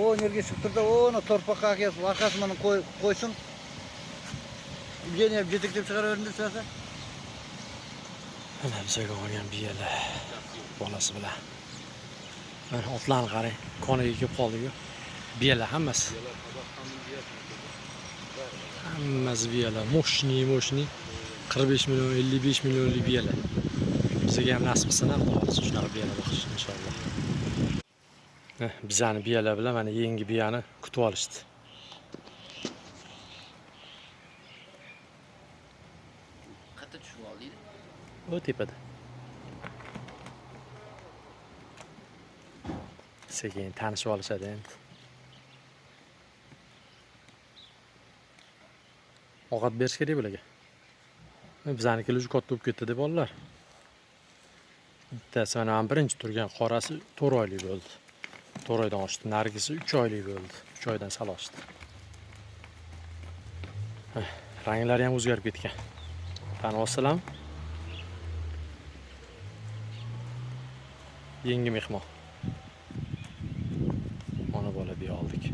O nerga chiqib turdi, ona torpaqqa kelib orqasi mana qo'ysin. Yana yeteklab chiqaraverdi desa. Mana bizaga olgan biyalar bolasi bilan. Mana otlarni qarang, koniga kelib qoldi-ku. Biyalar hammasi. Hammasi biyalar, moshni 45 million, 55 millionlik biyalar. Bizga ham nasib qilsin, Xudo shunaqa biyalar boqish inshaalloh. Bizani biyalar bilan mana yangi biyani kutib olishdi. Qayerda tushib oldinglar? O tepada. Sekin tanishib olishadi endi. Ovqat berish kerak bularga. Bizanikilar juda katta bo'lib ketdi deb bolalar. Bittasi mana birinchi turgan qorasi 4 oylik bo'ldi. 4 oydan oshdi. Nargisi 3 oylik bo'ldi. 3 oydan sal oshdi. Ranglari ham o'zgarib ketgan. Tanib olsalam. Yangi mehmon. Ona bola biya oldik.